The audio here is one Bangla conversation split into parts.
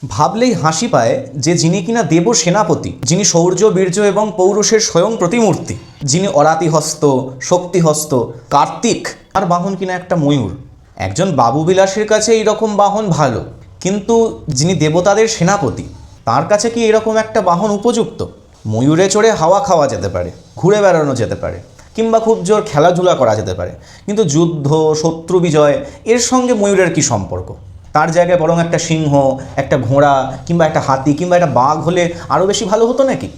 ভাবলেই হাসি পায় যে যিনি কিনা দেব সেনাপতি, যিনি শৌর্য বীর্য এবং পৌরুষের স্বয়ং প্রতিমূর্তি, যিনি অরাতিহস্ত শক্তিহস্ত কার্তিক, আর বাহন কিনা একটা ময়ূর। একজন বাবুবিলাসের কাছে এইরকম বাহন ভালো, কিন্তু যিনি দেবতাদের সেনাপতি তার কাছে কি এরকম একটা বাহন উপযুক্ত? ময়ূরে চড়ে হাওয়া খাওয়া যেতে পারে, ঘুরে বেড়ানো যেতে পারে, কিংবা খুব জোর খেলাধুলা করা যেতে পারে, কিন্তু যুদ্ধ শত্রু বিজয় এর সঙ্গে ময়ূরের কি সম্পর্ক? তার জায়গায় বরং একটা সিংহ, একটা ঘোড়া কিংবা একটা হাতি কিংবা একটা বাঘ হলে আরও বেশি ভালো হতো নাকি?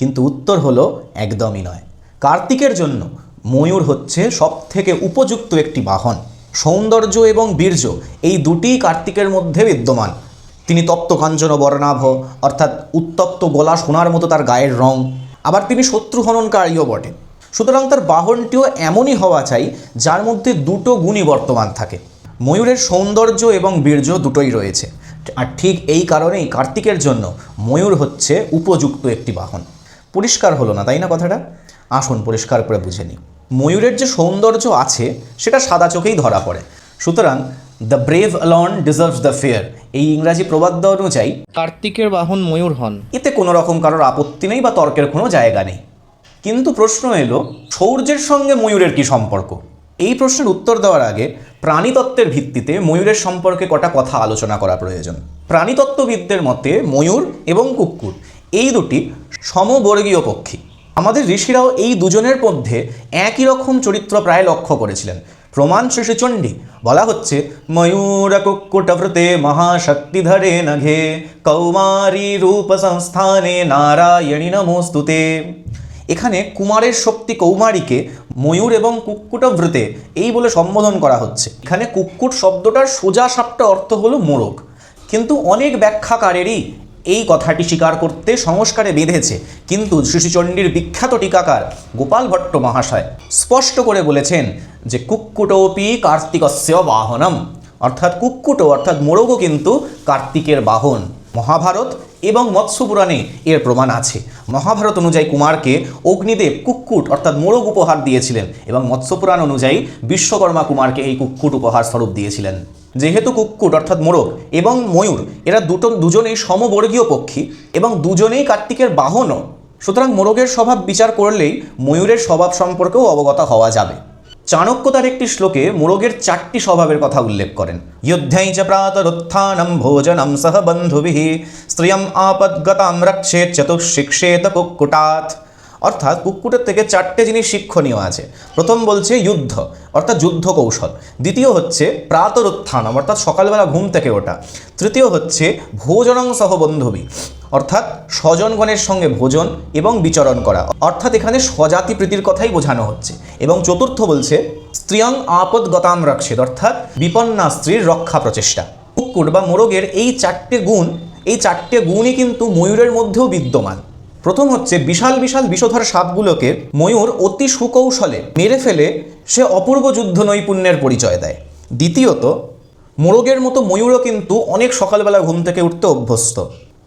কিন্তু উত্তর হলো একদমই নয়। কার্তিকের জন্য ময়ূর হচ্ছে সবথেকে উপযুক্ত একটি বাহন। সৌন্দর্য এবং বীর্য এই দুটিই কার্তিকের মধ্যে বিদ্যমান। তিনি তপ্ত কাঞ্চন বর্ণাভ, অর্থাৎ উত্তপ্ত গলা সোনার মতো তার গায়ের রং। আবার তিনি শত্রু হননকারীও বটে। সুতরাং তার বাহনটিও এমনই হওয়া চাই যার মধ্যে দুটো গুণই বর্তমান থাকে। ময়ূরের সৌন্দর্য এবং বীর্য দুটোই রয়েছে, আর ঠিক এই কারণেই কার্তিকের জন্য ময়ূর হচ্ছে উপযুক্ত একটি বাহন। পরিষ্কার হলো না, তাই না কথাটা? আসুন পরিষ্কার করে বুঝে নিই। ময়ূরের যে সৌন্দর্য আছে সেটা সাদা চোখেই ধরা পড়ে। সুতরাং the brave alone deserves the fair, এই ইংরাজি প্রবাদ অনুযায়ী কার্তিকের বাহন ময়ূর হন। এতে কোনো রকম কারোর আপত্তি নেই বা তর্কের কোনো জায়গা নেই। কিন্তু প্রশ্ন এলো, শৌর্যের সঙ্গে ময়ূরের কি সম্পর্ক? এই প্রশ্নের উত্তর দেওয়ার আগে প্রাণীতত্ত্বের ভিত্তিতে ময়ূরের সম্পর্কে কটা কথা আলোচনা করা প্রয়োজন। প্রাণীতত্ত্ববিদদের মতে ময়ূর এবং কুক্কুট এই দুটি সমবর্গীয় পক্ষী। আমাদের ঋষিরাও এই দুজনের মধ্যে একই রকম চরিত্র প্রায় লক্ষ্য করেছিলেন। প্রমাণ শ্রীচণ্ডী বলা হচ্ছে, ময়ূর কুক্কুটভৃতে মহাশক্তিধরে নঘে কৌমারী রূপ সংস্থানে নারায়ণী নমস্তুতে। এখানে কুমারের শক্তি কৌমারীকে ময়ূর এবং কুক্কুটভৃতে এই বলে সম্বোধন করা হচ্ছে। এখানে কুক্কুট শব্দটার সোজা সাপটা অর্থ হলো মোরগ, কিন্তু অনেক ব্যাখ্যাকারেরই এই কথাটি স্বীকার করতে সংস্কারে বেঁধেছে। কিন্তু শ্রীচণ্ডীর বিখ্যাত টিকাকার গোপাল ভট্ট মহাশয় স্পষ্ট করে বলেছেন যে কুক্কুটোপি কার্তিকস্য বাহনম, অর্থাৎ কুক্কুট অর্থাৎ মোরগও কিন্তু কার্তিকের বাহন। মহাভারত এবং মৎস্যপুরাণে এর প্রমাণ আছে। মহাভারত অনুযায়ী কুমারকে অগ্নিদেব কুক্কুট অর্থাৎ মোরগ উপহার দিয়েছিলেন, এবং মৎস্যপুরাণ অনুযায়ী বিশ্বকর্মা কুমারকে এই কুক্কুট উপহার স্বরূপ দিয়েছিলেন। যেহেতু কুক্কুট অর্থাৎ মোরগ এবং ময়ূর এরা দুজনেই সমবর্গীয় পক্ষী এবং দুজনেই কার্তিকের বাহনও, সুতরাং মোরগের স্বভাব বিচার করলেই ময়ূরের স্বভাব সম্পর্কেও অবগত হওয়া যাবে। চাণক্য তার একটি শ্লোকে মোরগের 4টি স্বভাবের কথা উল্লেখ করেন। যুদ্ধৈ চ প্রাতরুত্থানম ভোজনম সহ বন্ধুভিঃ স্ত্রিয়ম আপদ্গতাম রক্ষেত চতুঃশিক্ষেত কুক্কুটাৎ। অর্থাৎ কুক্কুটের থেকে 4টে জিনিস শিক্ষণীয় আছে। প্রথম বলছে যুদ্ধ অর্থাৎ যুদ্ধ কৌশল, দ্বিতীয় হচ্ছে প্রাতরুত্থানম অর্থাৎ সকালবেলা ঘুম থেকে ওঠা, তৃতীয় হচ্ছে ভোজনং সহ বন্ধুভি অর্থাৎ স্বজনগণের সঙ্গে ভোজন এবং বিচরণ করা, অর্থাৎ এখানে স্বজাতি প্রীতির কথাই বোঝানো হচ্ছে, এবং চতুর্থ বলছে স্ত্রিয়ং আপদগতাম রক্ষেত অর্থাৎ বিপন্না স্ত্রীর রক্ষা প্রচেষ্টা। কুক্কুট বা মোরগের এই 4টে গুণই কিন্তু ময়ূরের মধ্যেও বিদ্যমান। প্রথম হচ্ছে বিশাল বিশাল বিষধর সাপগুলোকে ময়ূর অতি সুকৌশলে মেরে ফেলে সে অপূর্ব যুদ্ধ নৈপুণ্যের পরিচয় দেয়। দ্বিতীয়ত, মোরগের মতো ময়ূরও কিন্তু অনেক সকালবেলা ঘুম থেকে উঠতে অভ্যস্ত।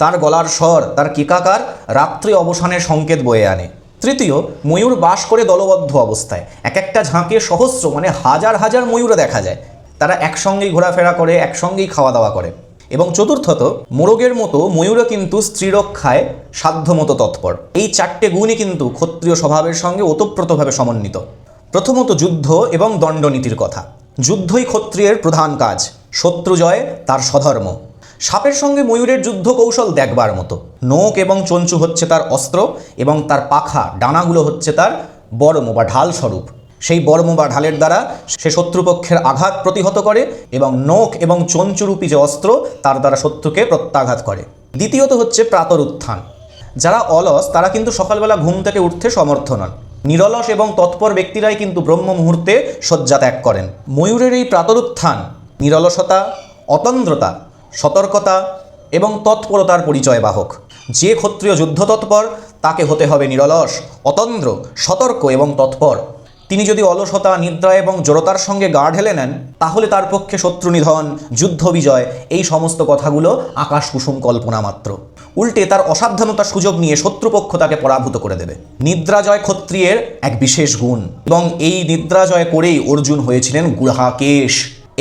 তার গলার স্বর, তার কিকাকার রাত্রি অবসানের সংকেত বয়ে আনে। তৃতীয়, ময়ূর বাস করে দলবদ্ধ অবস্থায়, এক একটা ঝাঁকে সহস্র মানে হাজার হাজার ময়ূর দেখা যায়। তারা একসঙ্গেই ঘোরাফেরা করে, একসঙ্গেই খাওয়া দাওয়া করে। এবং চতুর্থত, মোরগের মতো ময়ূরও কিন্তু স্ত্রীরক্ষায় সাধ্যমতো তৎপর। এই 4টে গুণই কিন্তু ক্ষত্রিয় স্বভাবের সঙ্গে ওতপ্রোতভাবে সমন্বিত। প্রথমত যুদ্ধ এবং দণ্ডনীতির কথা। যুদ্ধই ক্ষত্রিয়ের প্রধান কাজ, শত্রু জয় তার স্বধর্ম। সাপের সঙ্গে ময়ূরের যুদ্ধ কৌশল দেখবার মতো। নোক এবং চঞ্চু হচ্ছে তার অস্ত্র, এবং তার পাখা ডানাগুলো হচ্ছে তার বর্ম বা ঢাল স্বরূপ। সেই বর্ম বা ঢালের দ্বারা সে শত্রুপক্ষের আঘাত প্রতিহত করে, এবং নোক এবং চঞ্চুরূপী যে অস্ত্র তার দ্বারা শত্রুকে প্রত্যাঘাত করে। দ্বিতীয়ত হচ্ছে প্রাতরুত্থান। যারা অলস তারা কিন্তু সকালবেলা ঘুম থেকে উঠতে সমর্থ নন। নিরলস এবং তৎপর ব্যক্তিরাই কিন্তু ব্রহ্ম মুহূর্তে শয্যা ত্যাগ করেন। ময়ূরের এই প্রাতরুত্থান নিরলসতা, অতন্দ্রতা, সতর্কতা এবং তৎপরতার পরিচয় বাহক। যে ক্ষত্রিয় যুদ্ধ তৎপর তাকে হতে হবে নিরলস, অতন্দ্র, সতর্ক এবং তৎপর। তিনি যদি অলসতা, নিদ্রা এবং জড়তার সঙ্গে গা ঢেলে নেন, তাহলে তার পক্ষে শত্রু নিধন, যুদ্ধ বিজয় এই সমস্ত কথাগুলো আকাশ কুসুম কল্পনা মাত্র। উল্টে তার অসাবধানতার সুযোগ নিয়ে শত্রুপক্ষ তাকে পরাভূত করে দেবে। নিদ্রাজয় ক্ষত্রিয়ের এক বিশেষ গুণ, এবং এই নিদ্রাজয় করেই অর্জুন হয়েছিলেন গুড়হাকেশ।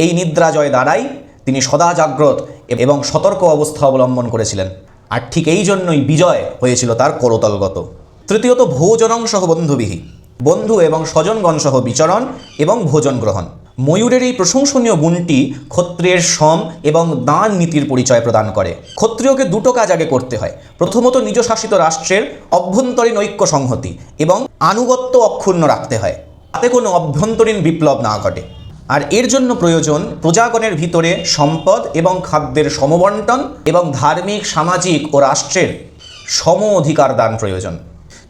এই নিদ্রাজয় দ্বারাই তিনি সদা জাগ্রত এবং সতর্ক অবস্থা অবলম্বন করেছিলেন। আর ঠিক এই জন্যই বিজয় হয়েছিল তার করতলগত। তৃতীয়ত ভোজনং সহ বন্ধুবিহি, বন্ধু এবং স্বজনগণ সহ বিচরণ এবং ভোজন গ্রহণ। ময়ূরের এই প্রশংসনীয় গুণটি ক্ষত্রিয়ের সম এবং দান নীতির পরিচয় প্রদান করে। ক্ষত্রিয়কে দুটো কাজ আগে করতে হয়। প্রথমত নিজ শাসিত রাষ্ট্রের অভ্যন্তরীণ ঐক্য সংহতি এবং আনুগত্য অক্ষুণ্ণ রাখতে হয়, তাতে কোনো অভ্যন্তরীণ বিপ্লব না ঘটে। আর এর জন্য প্রয়োজন প্রজাগণের ভিতরে সম্পদ এবং খাদ্যের সমবন্টন এবং ধার্মিক, সামাজিক ও রাষ্ট্রের সম অধিকার দান প্রয়োজন।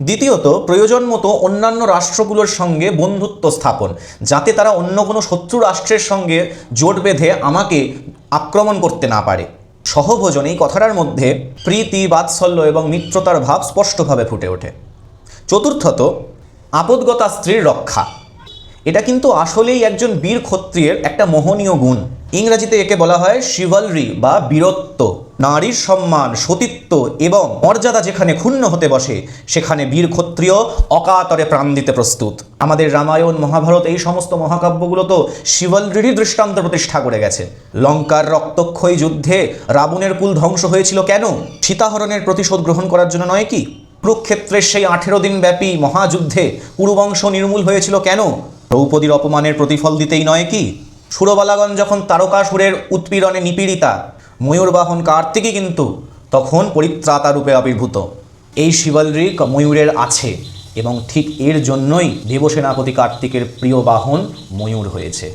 দ্বিতীয়ত প্রয়োজন মতো অন্যান্য রাষ্ট্রগুলোর সঙ্গে বন্ধুত্ব স্থাপন, যাতে তারা অন্য কোনো শত্রু রাষ্ট্রের সঙ্গে জোট বেঁধে আমাকে আক্রমণ করতে না পারে। সহভোজন এই কথাটার মধ্যে প্রীতি, বাৎসল্য এবং মিত্রতার ভাব স্পষ্টভাবে ফুটে ওঠে। চতুর্থত আপদগতা স্ত্রীর রক্ষা। এটা কিন্তু আসলেই একজন বীর ক্ষত্রিয়ের একটা মোহনীয় গুণ। ইংরেজিতে একে বলা হয় শিভালরি বা বীরত্ব। নারীর সম্মান, সতীত্ব এবং মর্যাদা যেখানে ক্ষুণ্ণ হতে বসে, সেখানে বীর ক্ষত্রিয় অকাতরে প্রাণ দিতে প্রস্তুত। আমাদের রামায়ণ, মহাভারত এই সমস্ত মহাকাব্যগুলো তো শিভালরিরই দৃষ্টান্ত প্রতিষ্ঠা করে গেছে। লঙ্কার রক্তক্ষয়ী যুদ্ধে রাবণের কুল ধ্বংস হয়েছিল কেন? সীতাহরণের প্রতিশোধ গ্রহণ করার জন্য নয় কি? কুরুক্ষেত্রের সেই 18 দিন ব্যাপী মহাযুদ্ধে কুরুবংশ নির্মূল হয়েছিল কেন? দ্রৌপদীর অপমানের প্রতিফল দিতেই নয় কি? সুরবালাগণ যখন তারকাসুরের উৎপীড়নে নিপীড়িতা, ময়ূরবাহন কার্তিকই কিন্তু তখন পরিত্রাতা রূপে আবির্ভূত। এই শিভালরি ময়ূরের আছে এবং ঠিক এর জন্যই দেবসেনাপতি কার্তিকের প্রিয় বাহন ময়ূর হয়েছে।